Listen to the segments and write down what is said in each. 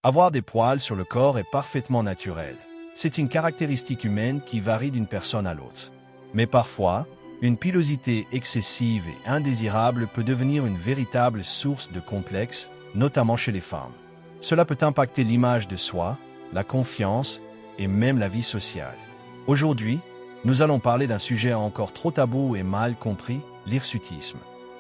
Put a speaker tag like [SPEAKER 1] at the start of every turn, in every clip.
[SPEAKER 1] Avoir des poils sur le corps est parfaitement naturel. C'est une caractéristique humaine qui varie d'une personne à l'autre. Mais parfois, une pilosité excessive et indésirable peut devenir une véritable source de complexe, notamment chez les femmes. Cela peut impacter l'image de soi, la confiance et même la vie sociale. Aujourd'hui, nous allons parler d'un sujet encore trop tabou et mal compris, l'hirsutisme.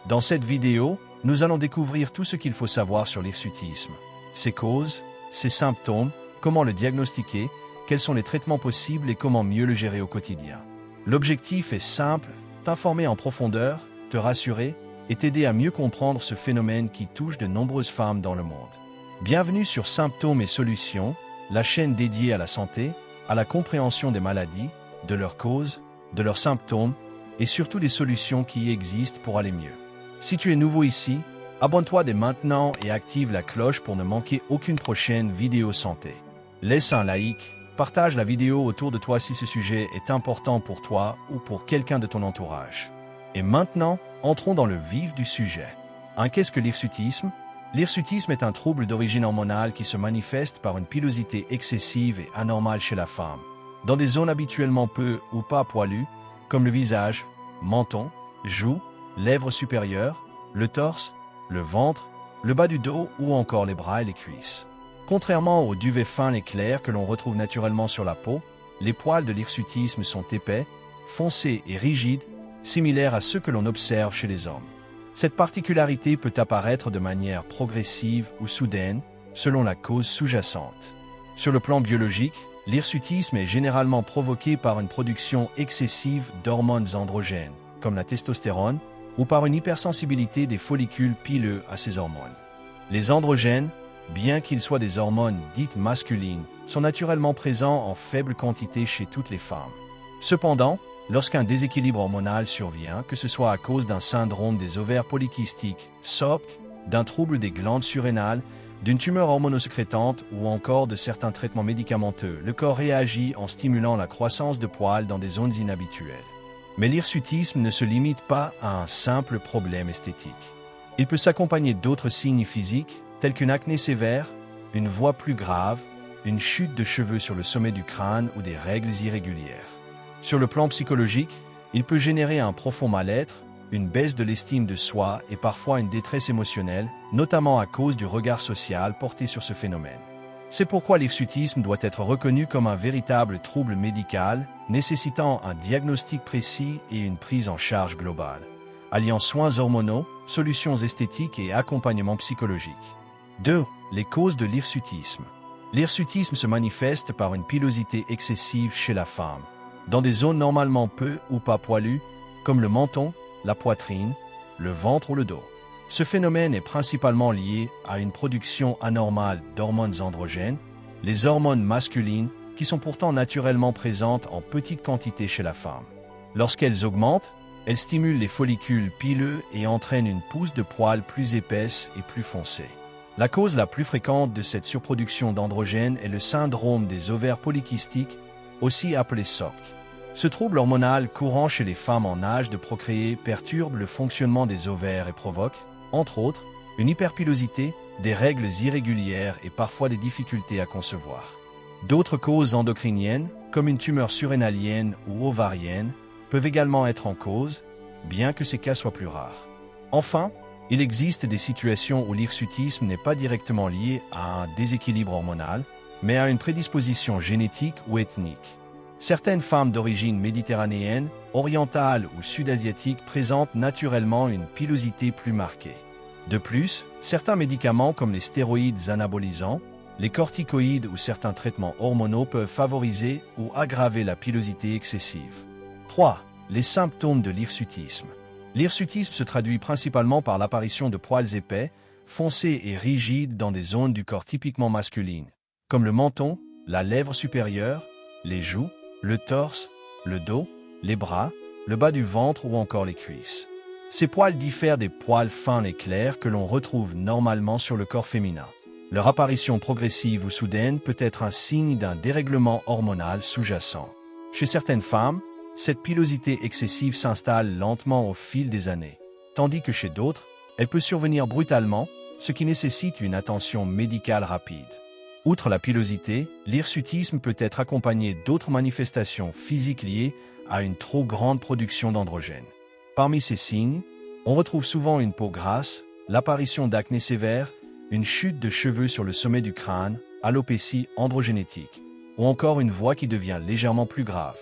[SPEAKER 1] Dans cette vidéo, nous allons découvrir tout ce qu'il faut savoir sur l'hirsutisme, ses causes, ses symptômes, comment le diagnostiquer, quels sont les traitements possibles et comment mieux le gérer au quotidien. L'objectif est simple, t'informer en profondeur, te rassurer et t'aider à mieux comprendre ce phénomène qui touche de nombreuses femmes dans le monde. Bienvenue sur Symptômes et Solutions, la chaîne dédiée à la santé, à la compréhension des maladies, de leurs causes, de leurs symptômes et surtout des solutions qui existent pour aller mieux. Si tu es nouveau ici, abonne-toi dès maintenant et active la cloche pour ne manquer aucune prochaine vidéo santé. Laisse un like, partage la vidéo autour de toi si ce sujet est important pour toi ou pour quelqu'un de ton entourage. Et maintenant, entrons dans le vif du sujet. Qu'est-ce que l'hirsutisme ? L'hirsutisme est un trouble d'origine hormonale qui se manifeste par une pilosité excessive et anormale chez la femme, dans des zones habituellement peu ou pas poilues, comme le visage, menton, joues, lèvres supérieures, le torse, le ventre, le bas du dos ou encore les bras et les cuisses. Contrairement aux duvets fins et clairs que l'on retrouve naturellement sur la peau, les poils de l'hirsutisme sont épais, foncés et rigides, similaires à ceux que l'on observe chez les hommes. Cette particularité peut apparaître de manière progressive ou soudaine, selon la cause sous-jacente. Sur le plan biologique, l'hirsutisme est généralement provoqué par une production excessive d'hormones androgènes, comme la testostérone, ou par une hypersensibilité des follicules pileux à ces hormones. Les androgènes, bien qu'ils soient des hormones dites masculines, sont naturellement présents en faible quantité chez toutes les femmes. Cependant, lorsqu'un déséquilibre hormonal survient, que ce soit à cause d'un syndrome des ovaires polykystiques, SOPK, d'un trouble des glandes surrénales, d'une tumeur hormonosécrétante ou encore de certains traitements médicamenteux, le corps réagit en stimulant la croissance de poils dans des zones inhabituelles. Mais l'hirsutisme ne se limite pas à un simple problème esthétique. Il peut s'accompagner d'autres signes physiques, tels qu'une acné sévère, une voix plus grave, une chute de cheveux sur le sommet du crâne ou des règles irrégulières. Sur le plan psychologique, il peut générer un profond mal-être, une baisse de l'estime de soi et parfois une détresse émotionnelle, notamment à cause du regard social porté sur ce phénomène. C'est pourquoi l'hirsutisme doit être reconnu comme un véritable trouble médical, nécessitant un diagnostic précis et une prise en charge globale, alliant soins hormonaux, solutions esthétiques et accompagnement psychologique. 2. Les causes de l'hirsutisme. L'hirsutisme se manifeste par une pilosité excessive chez la femme, dans des zones normalement peu ou pas poilues, comme le menton, la poitrine, le ventre ou le dos. Ce phénomène est principalement lié à une production anormale d'hormones androgènes, les hormones masculines, qui sont pourtant naturellement présentes en petite quantité chez la femme. Lorsqu'elles augmentent, elles stimulent les follicules pileux et entraînent une pousse de poils plus épaisse et plus foncée. La cause la plus fréquente de cette surproduction d'androgènes est le syndrome des ovaires polykystiques, aussi appelé SOPK. Ce trouble hormonal courant chez les femmes en âge de procréer perturbe le fonctionnement des ovaires et provoque, entre autres, une hyperpilosité, des règles irrégulières et parfois des difficultés à concevoir. D'autres causes endocriniennes, comme une tumeur surrénalienne ou ovarienne, peuvent également être en cause, bien que ces cas soient plus rares. Enfin, il existe des situations où l'hirsutisme n'est pas directement lié à un déséquilibre hormonal, mais à une prédisposition génétique ou ethnique. Certaines femmes d'origine méditerranéenne, orientale ou sud-asiatique présentent naturellement une pilosité plus marquée. De plus, certains médicaments comme les stéroïdes anabolisants, les corticoïdes ou certains traitements hormonaux peuvent favoriser ou aggraver la pilosité excessive. 3. Les symptômes de l'hirsutisme. L'hirsutisme se traduit principalement par l'apparition de poils épais, foncés et rigides dans des zones du corps typiquement masculines, comme le menton, la lèvre supérieure, les joues, le torse, le dos, les bras, le bas du ventre ou encore les cuisses. Ces poils diffèrent des poils fins et clairs que l'on retrouve normalement sur le corps féminin. Leur apparition progressive ou soudaine peut être un signe d'un dérèglement hormonal sous-jacent. Chez certaines femmes, cette pilosité excessive s'installe lentement au fil des années, tandis que chez d'autres, elle peut survenir brutalement, ce qui nécessite une attention médicale rapide. Outre la pilosité, l'hirsutisme peut être accompagné d'autres manifestations physiques liées à une trop grande production d'androgènes. Parmi ces signes, on retrouve souvent une peau grasse, l'apparition d'acné sévère, une chute de cheveux sur le sommet du crâne, alopécie androgénétique, ou encore une voix qui devient légèrement plus grave.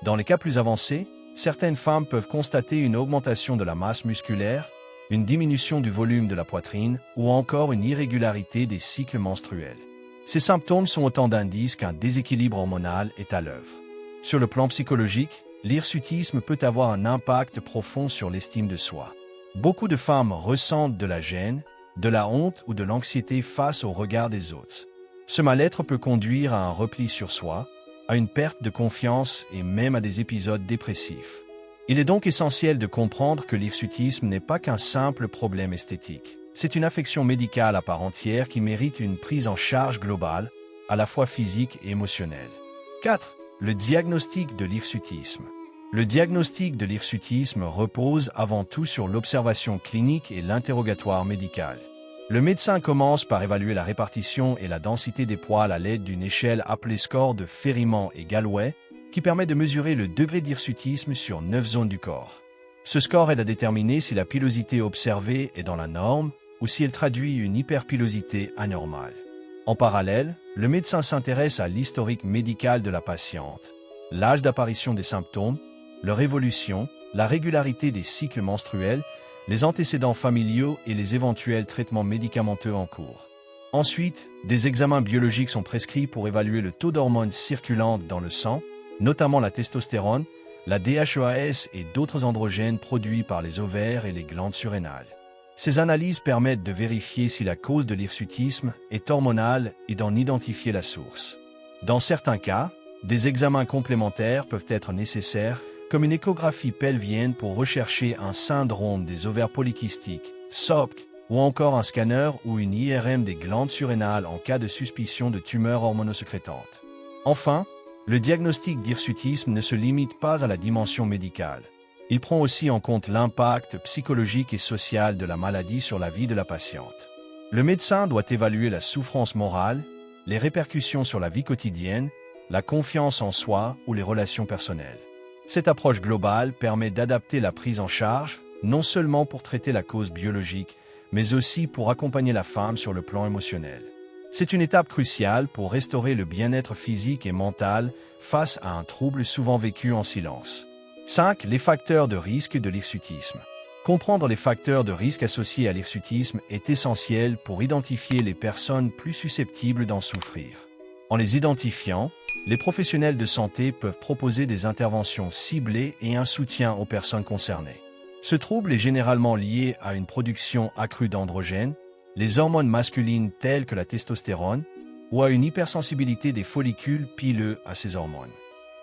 [SPEAKER 1] Dans les cas plus avancés, certaines femmes peuvent constater une augmentation de la masse musculaire, une diminution du volume de la poitrine ou encore une irrégularité des cycles menstruels. Ces symptômes sont autant d'indices qu'un déséquilibre hormonal est à l'œuvre. Sur le plan psychologique, l'hirsutisme peut avoir un impact profond sur l'estime de soi. Beaucoup de femmes ressentent de la gêne, de la honte ou de l'anxiété face au regard des autres. Ce mal-être peut conduire à un repli sur soi, à une perte de confiance et même à des épisodes dépressifs. Il est donc essentiel de comprendre que l'hirsutisme n'est pas qu'un simple problème esthétique. C'est une affection médicale à part entière qui mérite une prise en charge globale, à la fois physique et émotionnelle. 4. Le diagnostic de l'hirsutisme. Le diagnostic de l'hirsutisme repose avant tout sur l'observation clinique et l'interrogatoire médical. Le médecin commence par évaluer la répartition et la densité des poils à l'aide d'une échelle appelée score de Ferryman et Galloway, qui permet de mesurer le degré d'hirsutisme sur 9 zones du corps. Ce score aide à déterminer si la pilosité observée est dans la norme ou si elle traduit une hyperpilosité anormale. En parallèle, le médecin s'intéresse à l'historique médical de la patiente, l'âge d'apparition des symptômes, leur évolution, la régularité des cycles menstruels, les antécédents familiaux et les éventuels traitements médicamenteux en cours. Ensuite, des examens biologiques sont prescrits pour évaluer le taux d'hormones circulantes dans le sang, notamment la testostérone, la DHEAS et d'autres androgènes produits par les ovaires et les glandes surrénales. Ces analyses permettent de vérifier si la cause de l'hirsutisme est hormonale et d'en identifier la source. Dans certains cas, des examens complémentaires peuvent être nécessaires, comme une échographie pelvienne pour rechercher un syndrome des ovaires polykystiques, SOPK, ou encore un scanner ou une IRM des glandes surrénales en cas de suspicion de tumeurs hormonosécrétantes. Enfin, le diagnostic d'hirsutisme ne se limite pas à la dimension médicale. Il prend aussi en compte l'impact psychologique et social de la maladie sur la vie de la patiente. Le médecin doit évaluer la souffrance morale, les répercussions sur la vie quotidienne, la confiance en soi ou les relations personnelles. Cette approche globale permet d'adapter la prise en charge, non seulement pour traiter la cause biologique, mais aussi pour accompagner la femme sur le plan émotionnel. C'est une étape cruciale pour restaurer le bien-être physique et mental face à un trouble souvent vécu en silence. 5. Les facteurs de risque de l'hirsutisme. Comprendre les facteurs de risque associés à l'hirsutisme est essentiel pour identifier les personnes plus susceptibles d'en souffrir. En les identifiant, les professionnels de santé peuvent proposer des interventions ciblées et un soutien aux personnes concernées. Ce trouble est généralement lié à une production accrue d'androgènes, les hormones masculines telles que la testostérone, ou à une hypersensibilité des follicules pileux à ces hormones.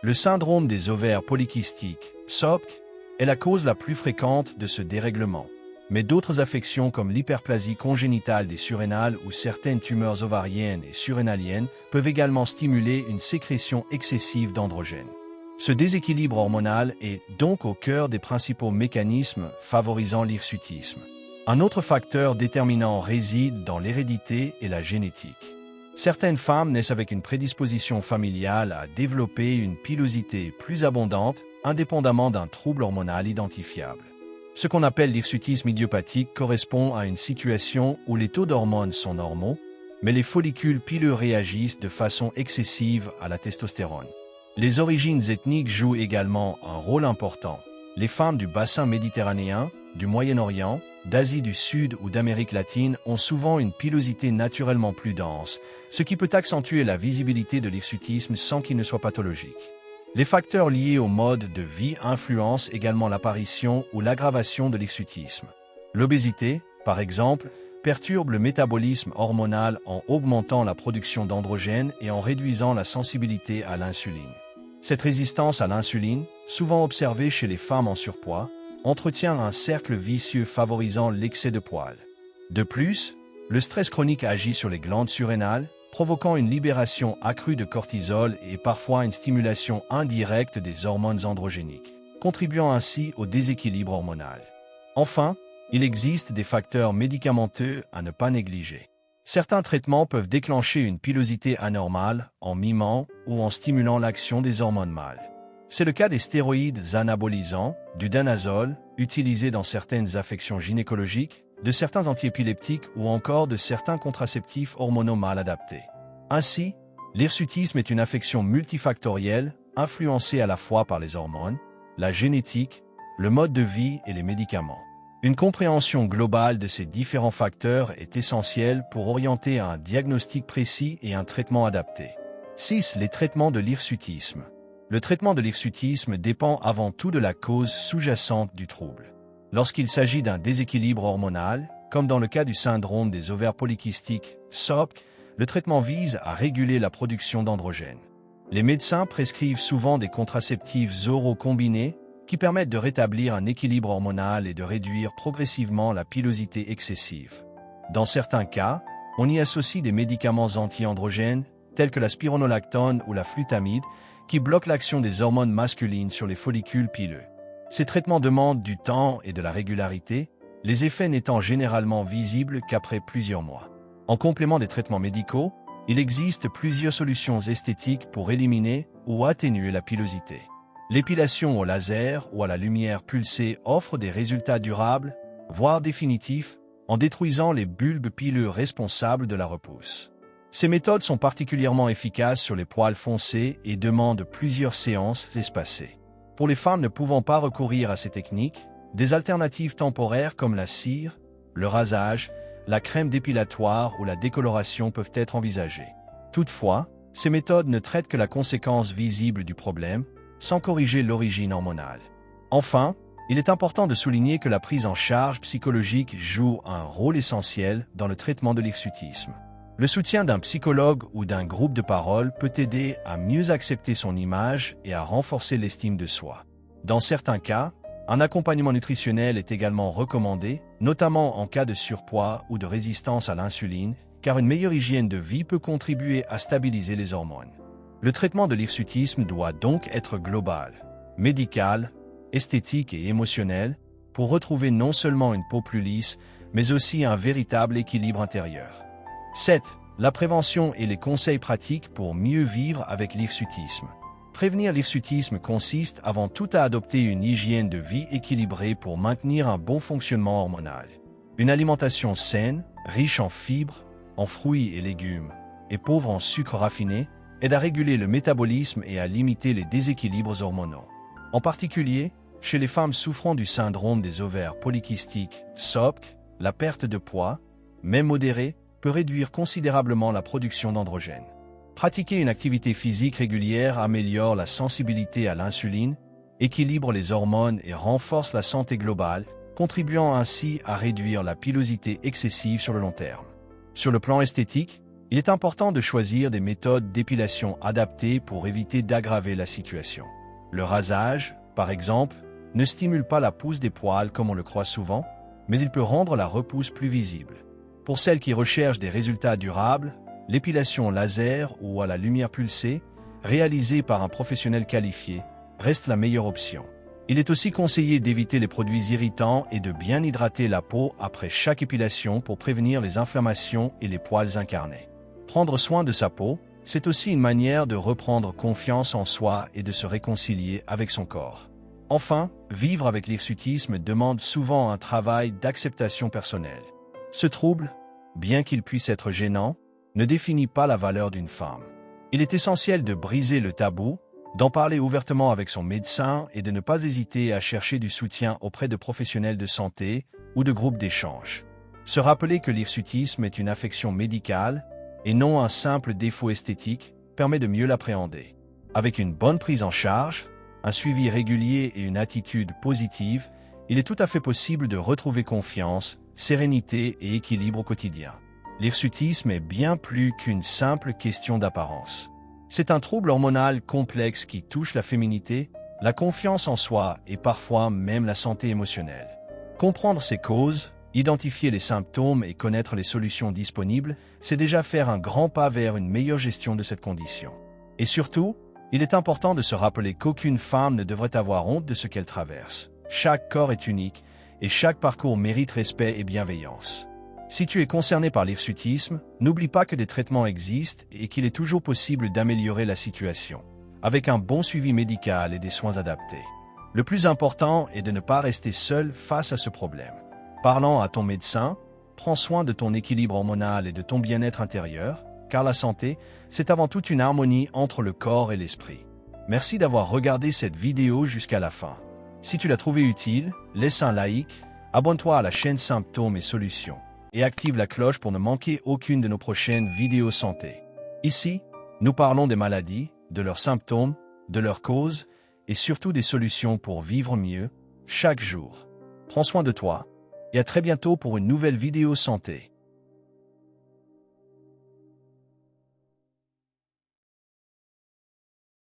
[SPEAKER 1] Le syndrome des ovaires polykystiques, SOPK, est la cause la plus fréquente de ce dérèglement, mais d'autres affections comme l'hyperplasie congénitale des surrénales ou certaines tumeurs ovariennes et surrénaliennes peuvent également stimuler une sécrétion excessive d'androgènes. Ce déséquilibre hormonal est donc au cœur des principaux mécanismes favorisant l'hirsutisme. Un autre facteur déterminant réside dans l'hérédité et la génétique. Certaines femmes naissent avec une prédisposition familiale à développer une pilosité plus abondante, indépendamment d'un trouble hormonal identifiable. Ce qu'on appelle l'hirsutisme idiopathique correspond à une situation où les taux d'hormones sont normaux, mais les follicules pileux réagissent de façon excessive à la testostérone. Les origines ethniques jouent également un rôle important. Les femmes du bassin méditerranéen, du Moyen-Orient, d'Asie du Sud ou d'Amérique latine ont souvent une pilosité naturellement plus dense, ce qui peut accentuer la visibilité de l'hirsutisme sans qu'il ne soit pathologique. Les facteurs liés au mode de vie influencent également l'apparition ou l'aggravation de l'hirsutisme. L'obésité, par exemple, perturbe le métabolisme hormonal en augmentant la production d'androgènes et en réduisant la sensibilité à l'insuline. Cette résistance à l'insuline, souvent observée chez les femmes en surpoids, entretient un cercle vicieux favorisant l'excès de poils. De plus, le stress chronique agit sur les glandes surrénales, provoquant une libération accrue de cortisol et parfois une stimulation indirecte des hormones androgéniques, contribuant ainsi au déséquilibre hormonal. Enfin, il existe des facteurs médicamenteux à ne pas négliger. Certains traitements peuvent déclencher une pilosité anormale en mimant ou en stimulant l'action des hormones mâles. C'est le cas des stéroïdes anabolisants, du danazol, utilisé dans certaines affections gynécologiques, de certains antiépileptiques ou encore de certains contraceptifs hormonaux mal adaptés. Ainsi, l'hirsutisme est une affection multifactorielle, influencée à la fois par les hormones, la génétique, le mode de vie et les médicaments. Une compréhension globale de ces différents facteurs est essentielle pour orienter un diagnostic précis et un traitement adapté. 6. Les traitements de l'hirsutisme. Le traitement de l'hirsutisme dépend avant tout de la cause sous-jacente du trouble. Lorsqu'il s'agit d'un déséquilibre hormonal, comme dans le cas du syndrome des ovaires polykystiques, SOPK, le traitement vise à réguler la production d'androgènes. Les médecins prescrivent souvent des contraceptifs oraux combinés qui permettent de rétablir un équilibre hormonal et de réduire progressivement la pilosité excessive. Dans certains cas, on y associe des médicaments anti-androgènes tels que la spironolactone ou la flutamide qui bloquent l'action des hormones masculines sur les follicules pileux. Ces traitements demandent du temps et de la régularité, les effets n'étant généralement visibles qu'après plusieurs mois. En complément des traitements médicaux, il existe plusieurs solutions esthétiques pour éliminer ou atténuer la pilosité. L'épilation au laser ou à la lumière pulsée offre des résultats durables, voire définitifs, en détruisant les bulbes pileux responsables de la repousse. Ces méthodes sont particulièrement efficaces sur les poils foncés et demandent plusieurs séances espacées. Pour les femmes ne pouvant pas recourir à ces techniques, des alternatives temporaires comme la cire, le rasage, la crème dépilatoire ou la décoloration peuvent être envisagées. Toutefois, ces méthodes ne traitent que la conséquence visible du problème, sans corriger l'origine hormonale. Enfin, il est important de souligner que la prise en charge psychologique joue un rôle essentiel dans le traitement de l'hirsutisme. Le soutien d'un psychologue ou d'un groupe de parole peut aider à mieux accepter son image et à renforcer l'estime de soi. Dans certains cas, un accompagnement nutritionnel est également recommandé, notamment en cas de surpoids ou de résistance à l'insuline, car une meilleure hygiène de vie peut contribuer à stabiliser les hormones. Le traitement de l'hirsutisme doit donc être global, médical, esthétique et émotionnel, pour retrouver non seulement une peau plus lisse, mais aussi un véritable équilibre intérieur. 7. La prévention et les conseils pratiques pour mieux vivre avec l'hirsutisme. Prévenir l'hirsutisme consiste avant tout à adopter une hygiène de vie équilibrée pour maintenir un bon fonctionnement hormonal. Une alimentation saine, riche en fibres, en fruits et légumes, et pauvre en sucre raffiné, aide à réguler le métabolisme et à limiter les déséquilibres hormonaux. En particulier, chez les femmes souffrant du syndrome des ovaires polykystiques, SOPK, la perte de poids, même modérée, peut réduire considérablement la production d'androgènes. Pratiquer une activité physique régulière améliore la sensibilité à l'insuline, équilibre les hormones et renforce la santé globale, contribuant ainsi à réduire la pilosité excessive sur le long terme. Sur le plan esthétique, il est important de choisir des méthodes d'épilation adaptées pour éviter d'aggraver la situation. Le rasage, par exemple, ne stimule pas la pousse des poils comme on le croit souvent, mais il peut rendre la repousse plus visible. Pour celles qui recherchent des résultats durables, l'épilation laser ou à la lumière pulsée, réalisée par un professionnel qualifié, reste la meilleure option. Il est aussi conseillé d'éviter les produits irritants et de bien hydrater la peau après chaque épilation pour prévenir les inflammations et les poils incarnés. Prendre soin de sa peau, c'est aussi une manière de reprendre confiance en soi et de se réconcilier avec son corps. Enfin, vivre avec l'hirsutisme demande souvent un travail d'acceptation personnelle. Ce trouble, bien qu'il puisse être gênant, ne définit pas la valeur d'une femme. Il est essentiel de briser le tabou, d'en parler ouvertement avec son médecin et de ne pas hésiter à chercher du soutien auprès de professionnels de santé ou de groupes d'échange. Se rappeler que l'hirsutisme est une affection médicale et non un simple défaut esthétique permet de mieux l'appréhender. Avec une bonne prise en charge, un suivi régulier et une attitude positive, il est tout à fait possible de retrouver confiance, sérénité et équilibre au quotidien. L'hirsutisme est bien plus qu'une simple question d'apparence. C'est un trouble hormonal complexe qui touche la féminité, la confiance en soi et parfois même la santé émotionnelle. Comprendre ses causes, identifier les symptômes et connaître les solutions disponibles, c'est déjà faire un grand pas vers une meilleure gestion de cette condition. Et surtout, il est important de se rappeler qu'aucune femme ne devrait avoir honte de ce qu'elle traverse. Chaque corps est unique et chaque parcours mérite respect et bienveillance. Si tu es concerné par l'hirsutisme, n'oublie pas que des traitements existent et qu'il est toujours possible d'améliorer la situation, avec un bon suivi médical et des soins adaptés. Le plus important est de ne pas rester seul face à ce problème. Parlant à ton médecin, prends soin de ton équilibre hormonal et de ton bien-être intérieur, car la santé, c'est avant tout une harmonie entre le corps et l'esprit. Merci d'avoir regardé cette vidéo jusqu'à la fin. Si tu l'as trouvée utile, laisse un like, abonne-toi à la chaîne Symptômes et Solutions et active la cloche pour ne manquer aucune de nos prochaines vidéos santé. Ici, nous parlons des maladies, de leurs symptômes, de leurs causes et surtout des solutions pour vivre mieux chaque jour. Prends soin de toi et à très bientôt pour une nouvelle vidéo santé.